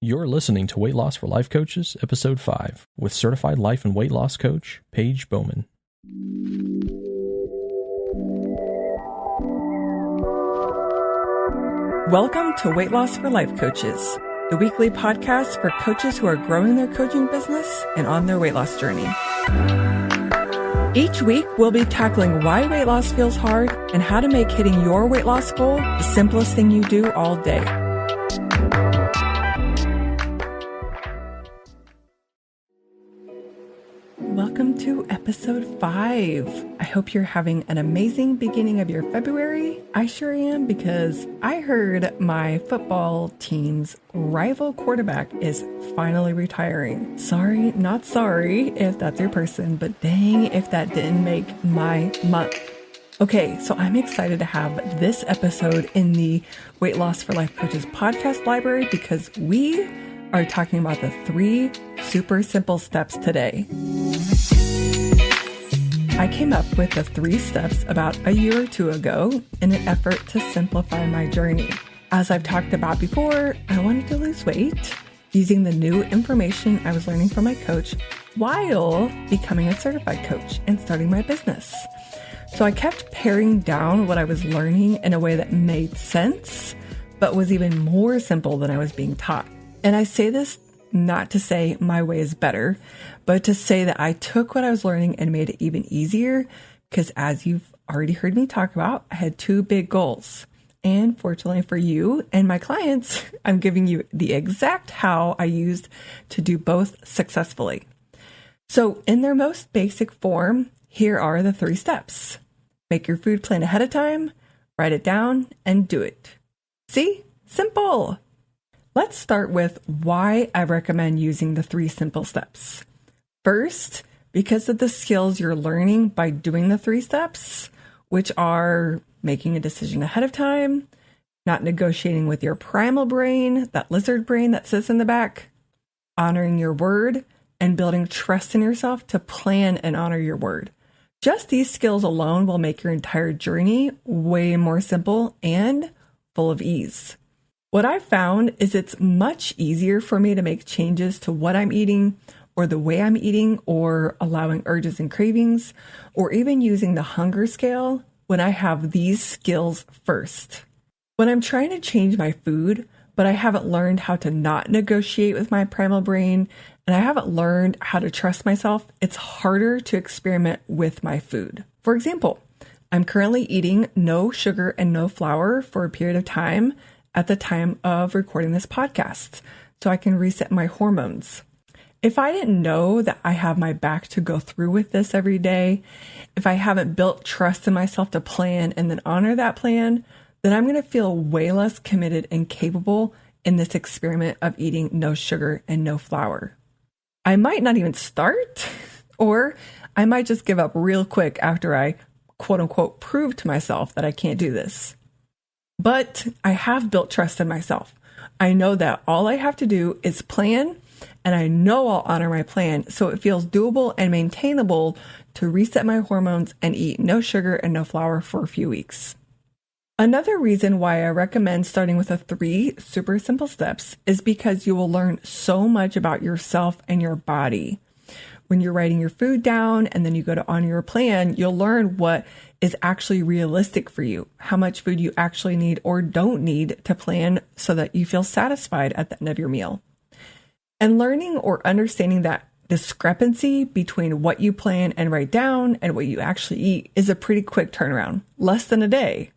You're listening to Weight Loss for Life Coaches, Episode 5, with certified life and weight loss coach, Paige Bowman. Welcome to Weight Loss for Life Coaches, the weekly podcast for coaches who are growing their coaching business and on their weight loss journey. Each week, we'll be tackling why weight loss feels hard and how to make hitting your weight loss goal the simplest thing you do all day. Welcome to episode 5. I hope you're having an amazing beginning of your February. I sure am, because I heard my football team's rival quarterback is finally retiring. Sorry, not sorry if that's your person, but dang if that didn't make my month. Okay, so I'm excited to have this episode in the Weight Loss for Life Coaches podcast library because we are talking about the 3 super simple steps today. I came up with the 3 steps about a year or 2 ago in an effort to simplify my journey. As I've talked about before, I wanted to lose weight using the new information I was learning from my coach while becoming a certified coach and starting my business. So I kept paring down what I was learning in a way that made sense, but was even more simple than I was being taught. And I say this not to say my way is better, but to say that I took what I was learning and made it even easier, because as you've already heard me talk about, I had 2 big goals. And fortunately for you and my clients, I'm giving you the exact how I used to do both successfully. So in their most basic form, here are the 3 steps. Make your food plan ahead of time, write it down, and do it. See? Simple. Let's start with why I recommend using the 3 simple steps. First, because of the skills you're learning by doing the 3 steps, which are making a decision ahead of time, not negotiating with your primal brain, that lizard brain that sits in the back, honoring your word, and building trust in yourself to plan and honor your word. Just these skills alone will make your entire journey way more simple and full of ease. What I've found is it's much easier for me to make changes to what I'm eating or the way I'm eating or allowing urges and cravings or even using the hunger scale when I have these skills first. When I'm trying to change my food, but I haven't learned how to not negotiate with my primal brain and I haven't learned how to trust myself, it's harder to experiment with my food. For example, I'm currently eating no sugar and no flour for a period of time at the time of recording this podcast, so I can reset my hormones. If I didn't know that I have my back to go through with this every day, if I haven't built trust in myself to plan and then honor that plan, then I'm going to feel way less committed and capable in this experiment of eating no sugar and no flour. I might not even start, or I might just give up real quick after I quote unquote prove to myself that I can't do this. But I have built trust in myself. I know that all I have to do is plan, and I know I'll honor my plan, so it feels doable and maintainable to reset my hormones and eat no sugar and no flour for a few weeks. Another reason why I recommend starting with the 3 super simple steps is because you will learn so much about yourself and your body. When you're writing your food down and then you go to honor your plan, you'll learn what is actually realistic for you, how much food you actually need or don't need to plan so that you feel satisfied at the end of your meal. And learning or understanding that discrepancy between what you plan and write down and what you actually eat is a pretty quick turnaround, less than a day.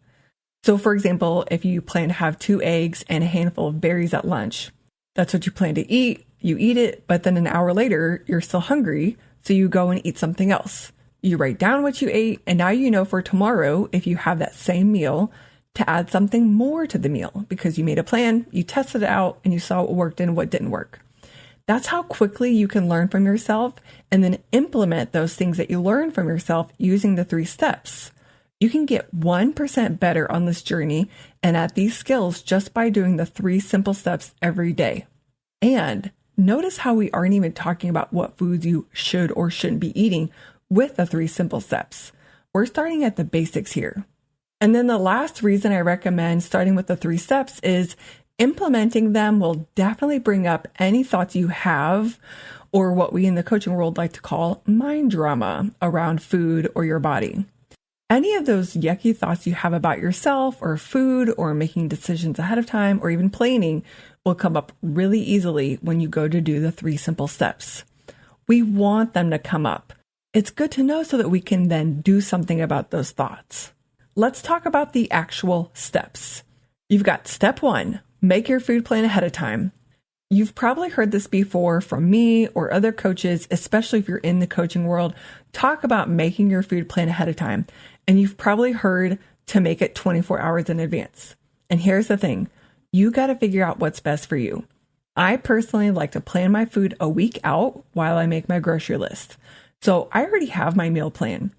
So for example, if you plan to have 2 eggs and a handful of berries at lunch, that's what you plan to eat. You eat it, but then an hour later, you're still hungry, so you go and eat something else. You write down what you ate, and now you know for tomorrow, if you have that same meal, to add something more to the meal because you made a plan, you tested it out, and you saw what worked and what didn't work. That's how quickly you can learn from yourself and then implement those things that you learn from yourself using the 3 steps. You can get 1% better on this journey and at these skills just by doing the 3 simple steps every day. And notice how we aren't even talking about what foods you should or shouldn't be eating with the 3 simple steps. We're starting at the basics here. And then the last reason I recommend starting with the 3 steps is Implementing them will definitely bring up any thoughts you have, or what we in the coaching world like to call mind drama around food or your body. Any of those yucky thoughts you have about yourself or food or making decisions ahead of time or even planning will come up really easily when you go to do the 3 simple steps. We want them to come up. It's good to know so that we can then do something about those thoughts. Let's talk about the actual steps. You've got step 1, make your food plan ahead of time. You've probably heard this before from me or other coaches, especially if you're in the coaching world, talk about making your food plan ahead of time. And you've probably heard to make it 24 hours in advance. And here's the thing, you got to figure out what's best for you. I personally like to plan my food a week out while I make my grocery list. So I already have my meal plan.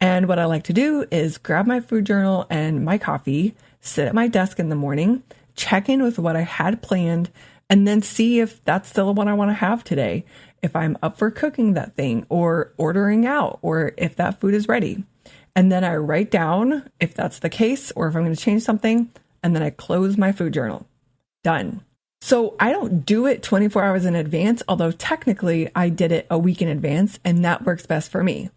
And what I like to do is grab my food journal and my coffee, sit at my desk in the morning, check in with what I had planned, and then see if that's still what I want to have today, if I'm up for cooking that thing or ordering out, or if that food is ready. And then I write down if that's the case or if I'm going to change something, and then I close my food journal. Done. So I don't do it 24 hours in advance, although technically I did it a week in advance, and that works best for me.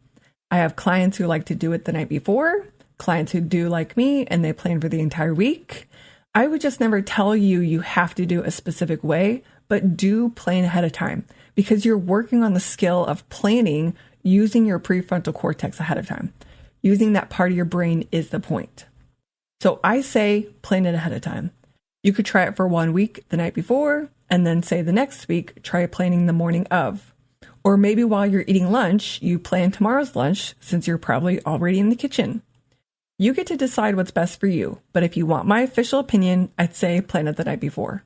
I have clients who like to do it the night before, clients who do like me, and they plan for the entire week. I would just never tell you you have to do a specific way, but do plan ahead of time because you're working on the skill of planning using your prefrontal cortex ahead of time. Using that part of your brain is the point. So I say plan it ahead of time. You could try it for 1 week the night before, and then say the next week, try planning the morning of. Or maybe while you're eating lunch, you plan tomorrow's lunch since you're probably already in the kitchen. You get to decide what's best for you, but if you want my official opinion, I'd say plan it the night before.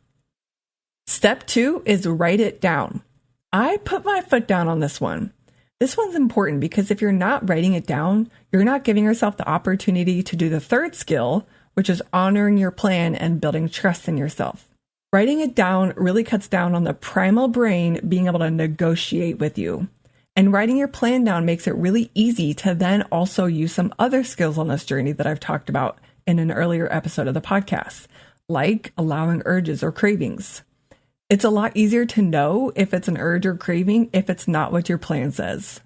Step 2 is write it down. I put my foot down on this one. This one's important because if you're not writing it down, you're not giving yourself the opportunity to do the 3rd skill, which is honoring your plan and building trust in yourself. Writing it down really cuts down on the primal brain being able to negotiate with you. And writing your plan down makes it really easy to then also use some other skills on this journey that I've talked about in an earlier episode of the podcast, like allowing urges or cravings. It's a lot easier to know if it's an urge or craving if it's not what your plan says.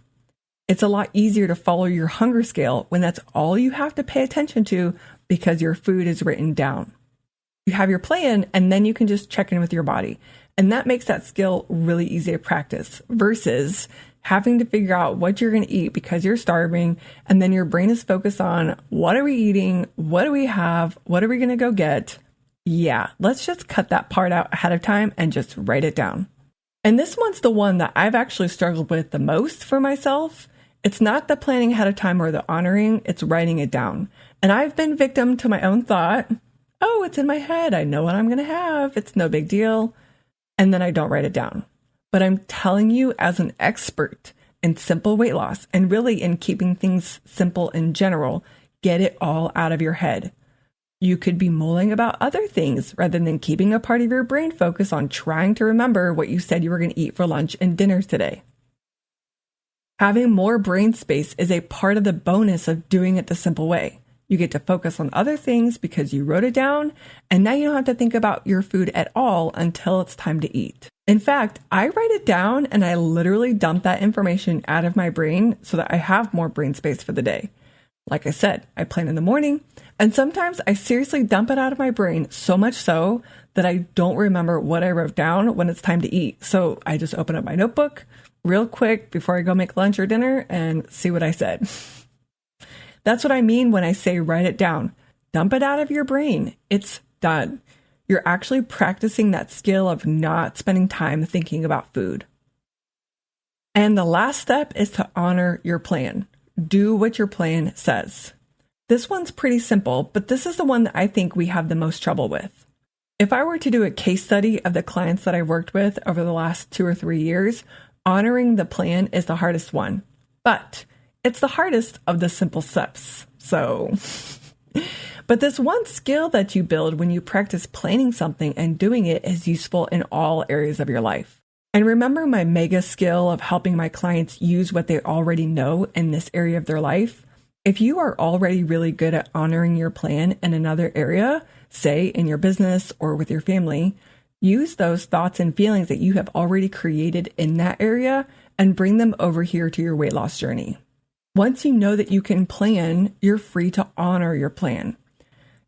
It's a lot easier to follow your hunger scale when that's all you have to pay attention to because your food is written down. You have your plan and then you can just check in with your body. And that makes that skill really easy to practice versus having to figure out what you're going to eat because you're starving and then your brain is focused on what are we eating? What do we have? What are we going to go get? Yeah, let's just cut that part out ahead of time and just write it down. And this one's the one that I've actually struggled with the most for myself. It's not the planning ahead of time or the honoring, it's writing it down. And I've been victim to my own thought, oh, it's in my head. I know what I'm going to have. It's no big deal. And then I don't write it down. But I'm telling you as an expert in simple weight loss and really in keeping things simple in general, get it all out of your head. You could be mulling about other things rather than keeping a part of your brain focused on trying to remember what you said you were going to eat for lunch and dinner today. Having more brain space is a part of the bonus of doing it the simple way. You get to focus on other things because you wrote it down, and now you don't have to think about your food at all until it's time to eat. In fact, I write it down and I literally dump that information out of my brain so that I have more brain space for the day. Like I said, I plan in the morning, and sometimes I seriously dump it out of my brain, so much so that I don't remember what I wrote down when it's time to eat. So I just open up my notebook real quick before I go make lunch or dinner and see what I said. That's what I mean when I say write it down. Dump it out of your brain. It's done. You're actually practicing that skill of not spending time thinking about food. And the last step is to honor your plan. Do what your plan says. This one's pretty simple, but this is the one that I think we have the most trouble with. If I were to do a case study of the clients that I've worked with over the last 2 or 3 years, honoring the plan is the hardest one, but it's the hardest of the simple steps. But this one skill that you build when you practice planning something and doing it is useful in all areas of your life. And remember my mega skill of helping my clients use what they already know in this area of their life? If you are already really good at honoring your plan in another area, say in your business or with your family, use those thoughts and feelings that you have already created in that area and bring them over here to your weight loss journey. Once you know that you can plan, you're free to honor your plan.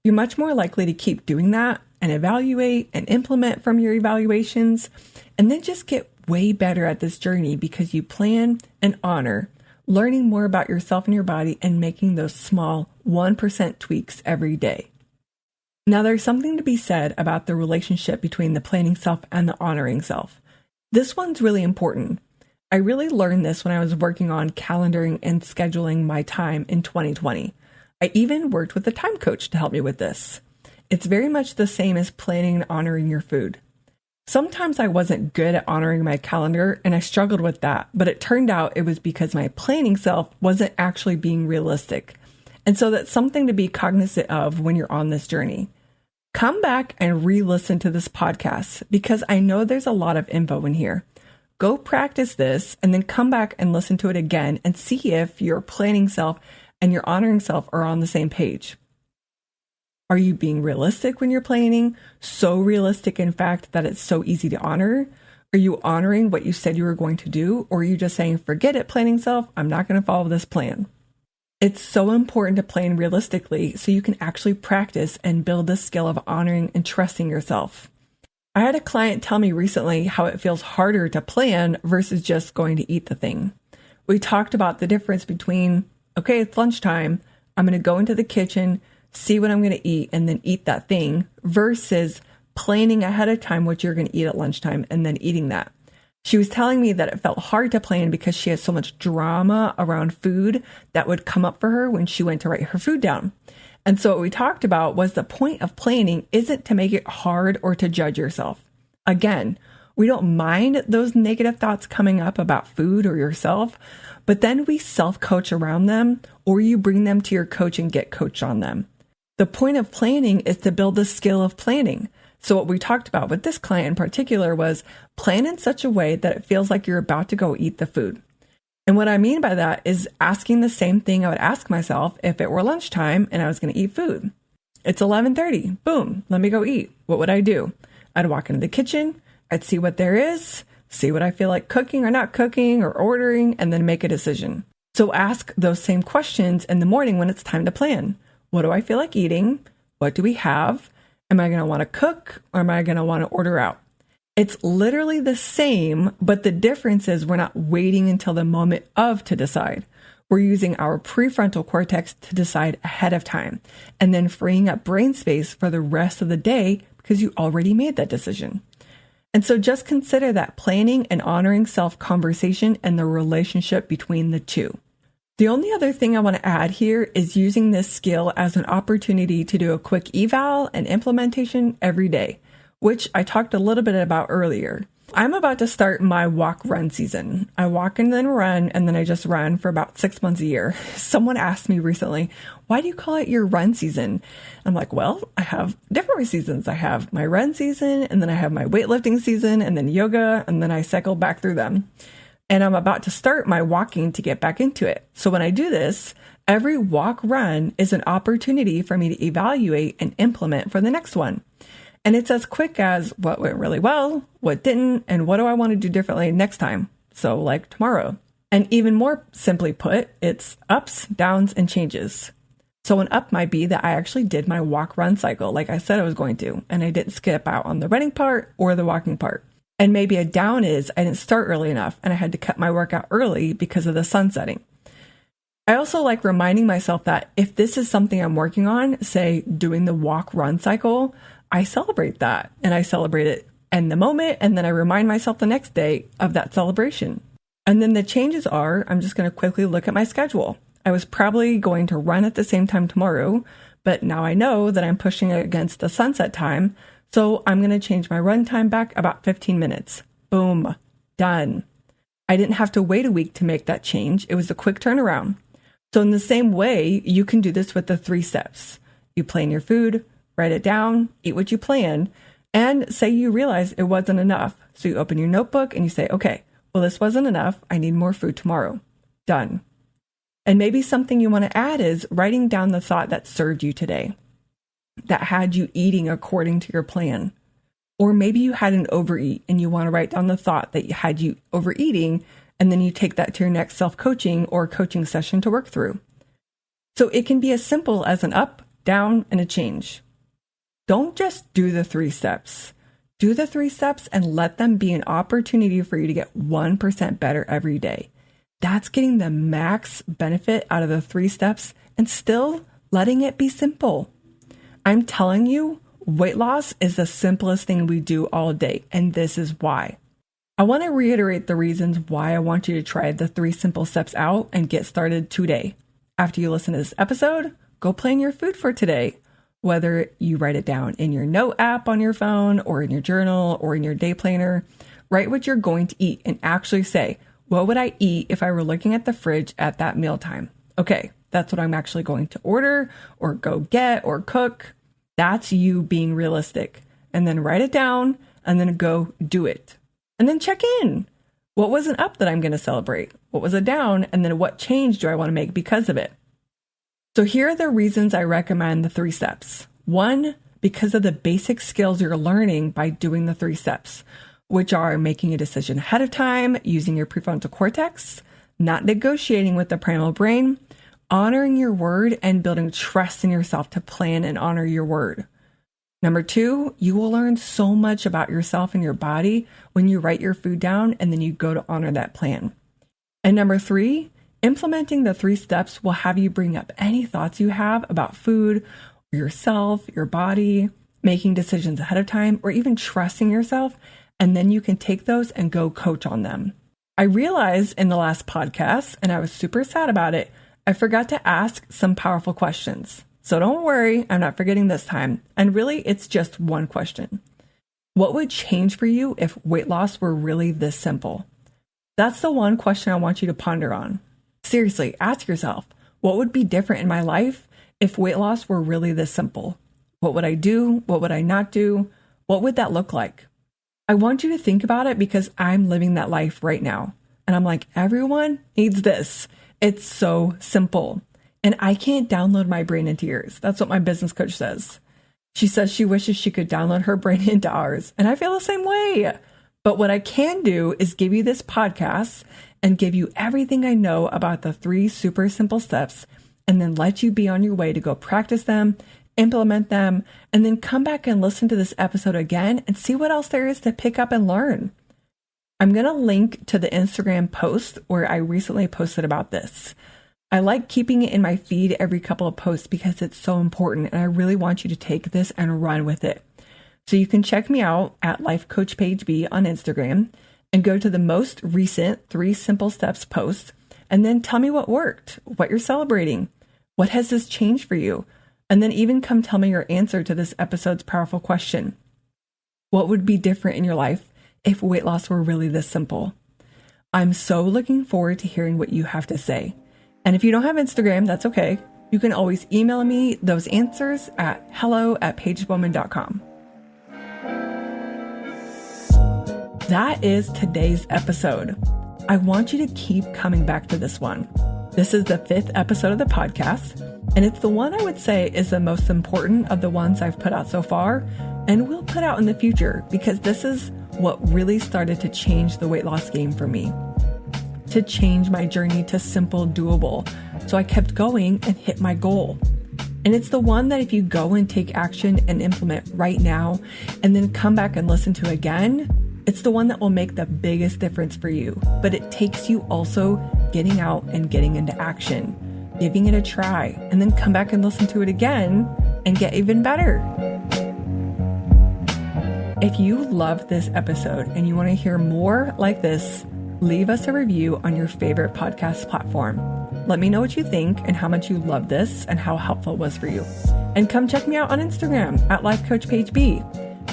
You're much more likely to keep doing that and evaluate and implement from your evaluations, and then just get way better at this journey because you plan and honor, learning more about yourself and your body and making those small 1% tweaks every day. Now, there's something to be said about the relationship between the planning self and the honoring self. This one's really important. I really learned this when I was working on calendaring and scheduling my time in 2020. I even worked with a time coach to help me with this. It's very much the same as planning and honoring your food. Sometimes I wasn't good at honoring my calendar and I struggled with that, but it turned out it was because my planning self wasn't actually being realistic. And so that's something to be cognizant of when you're on this journey. Come back and re-listen to this podcast because I know there's a lot of info in here. Go practice this and then come back and listen to it again and see if your planning self and your honoring self are on the same page. Are you being realistic when you're planning? So realistic, in fact, that it's so easy to honor? Are you honoring what you said you were going to do? Or are you just saying, forget it, planning self, I'm not going to follow this plan? It's so important to plan realistically so you can actually practice and build the skill of honoring and trusting yourself. I had a client tell me recently how it feels harder to plan versus just going to eat the thing. We talked about the difference between, okay, it's lunchtime, I'm going to go into the kitchen, see what I'm going to eat, and then eat that thing, versus planning ahead of time what you're going to eat at lunchtime and then eating that. She was telling me that it felt hard to plan because she has so much drama around food that would come up for her when she went to write her food down. And so what we talked about was the point of planning isn't to make it hard or to judge yourself. Again, we don't mind those negative thoughts coming up about food or yourself, but then we self-coach around them, or you bring them to your coach and get coached on them. The point of planning is to build the skill of planning. So what we talked about with this client in particular was plan in such a way that it feels like you're about to go eat the food. And what I mean by that is asking the same thing I would ask myself if it were lunchtime and I was going to eat food. It's 11:30. Boom. Let me go eat. What would I do? I'd walk into the kitchen. I'd see what there is, see what I feel like cooking or not cooking or ordering, and then make a decision. So ask those same questions in the morning when it's time to plan. What do I feel like eating? What do we have? Am I going to want to cook or am I going to want to order out? It's literally the same, but the difference is we're not waiting until the moment of to decide. We're using our prefrontal cortex to decide ahead of time and then freeing up brain space for the rest of the day because you already made that decision. And so just consider that planning and honoring self conversation and the relationship between the two. The only other thing I want to add here is using this skill as an opportunity to do a quick eval and implementation every day, which I talked a little bit about earlier. I'm about to start my walk-run season. I walk and then run, and then I just run for about 6 months a year. Someone asked me recently, why do you call it your run season? I'm like, well, I have different seasons. I have my run season, and then I have my weightlifting season, and then yoga, and then I cycle back through them. And I'm about to start my walking to get back into it. So when I do this, every walk-run is an opportunity for me to evaluate and implement for the next one. And it's as quick as what went really well, what didn't, and what do I want to do differently next time? So like tomorrow. And even more simply put, it's ups, downs, and changes. So an up might be that I actually did my walk-run cycle like I said I was going to, and I didn't skip out on the running part or the walking part. And maybe a down is I didn't start early enough and I had to cut my workout early because of the sun setting. I also like reminding myself that if this is something I'm working on, say doing the walk-run cycle, I celebrate that and I celebrate it in the moment. And then I remind myself the next day of that celebration. And then the changes are, I'm just going to quickly look at my schedule. I was probably going to run at the same time tomorrow, but now I know that I'm pushing against the sunset time. So I'm going to change my run time back about 15 minutes. Boom. Done. I didn't have to wait a week to make that change. It was a quick turnaround. So in the same way, you can do this with the 3 steps. You plan your food, write it down, eat what you planned, and say you realize it wasn't enough. So you open your notebook and you say, okay, well, this wasn't enough. I need more food tomorrow. Done. And maybe something you want to add is writing down the thought that served you today. that had you eating according to your plan. Or maybe you had an overeat and you want to write down the thought that had you overeating, and then you take that to your next self-coaching or coaching session to work through. So it can be as simple as an up, down, and a change. Don't just do the 3 steps. Do the 3 steps and let them be an opportunity for you to get 1% better every day. That's getting the max benefit out of the 3 steps and still letting it be simple. I'm telling you, weight loss is the simplest thing we do all day, and this is why. I want to reiterate the reasons why I want you to try the 3 simple steps out and get started today. After you listen to this episode, go plan your food for today. Whether you write it down in your note app on your phone or in your journal or in your day planner, write what you're going to eat and actually say, what would I eat if I were looking at the fridge at that mealtime? Okay, that's what I'm actually going to order or go get or cook. That's you being realistic. And then write it down and then go do it. And then check in. What was an up that I'm going to celebrate? What was a down? And then what change do I want to make because of it? So here are the reasons I recommend the 3 steps. 1, because of the basic skills you're learning by doing the 3 steps, which are making a decision ahead of time, using your prefrontal cortex, not negotiating with the primal brain, honoring your word, and building trust in yourself to plan and honor your word. Number 2, you will learn so much about yourself and your body when you write your food down and then you go to honor that plan. And number 3, implementing the 3 steps will have you bring up any thoughts you have about food, yourself, your body, making decisions ahead of time, or even trusting yourself, and then you can take those and go coach on them. I realized in the last podcast, and I was super sad about it, I forgot to ask some powerful questions. So don't worry, I'm not forgetting this time. And really, it's just one question. What would change for you if weight loss were really this simple? That's the one question I want you to ponder on. Seriously, ask yourself, what would be different in my life if weight loss were really this simple? What would I do? What would I not do? What would that look like? I want you to think about it because I'm living that life right now. And I'm like, everyone needs this. It's so simple. And I can't download my brain into yours. That's what my business coach says. She says she wishes she could download her brain into ours. And I feel the same way. But what I can do is give you this podcast and give you everything I know about the 3 super simple steps and then let you be on your way to go practice them, implement them, and then come back and listen to this episode again and see what else there is to pick up and learn. I'm going to link to the Instagram post where I recently posted about this. I like keeping it in my feed every couple of posts because it's so important and I really want you to take this and run with it. So you can check me out at Life Coach Paige B on Instagram and go to the most recent 3 simple steps post and then tell me what worked, what you're celebrating, what has this changed for you, and then even come tell me your answer to this episode's powerful question. What would be different in your life if weight loss were really this simple? I'm so looking forward to hearing what you have to say. And if you don't have Instagram, that's okay. You can always email me those answers at hello@paigebowman.com. That is today's episode. I want you to keep coming back to this one. This is the 5th episode of the podcast, and it's the one I would say is the most important of the ones I've put out so far and will put out in the future because this is what really started to change the weight loss game for me. To change my journey to simple, doable. So I kept going and hit my goal. And it's the one that if you go and take action and implement right now, and then come back and listen to again, it's the one that will make the biggest difference for you. But it takes you also getting out and getting into action, giving it a try, and then come back and listen to it again and get even better. If you love this episode and you want to hear more like this, leave us a review on your favorite podcast platform. Let me know what you think and how much you love this and how helpful it was for you. And come check me out on Instagram at Life Coach Paige B.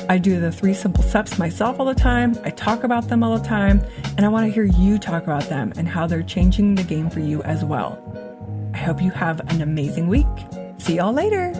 I do the 3 simple steps myself all the time. I talk about them all the time, and I want to hear you talk about them and how they're changing the game for you as well. I hope you have an amazing week. See y'all later.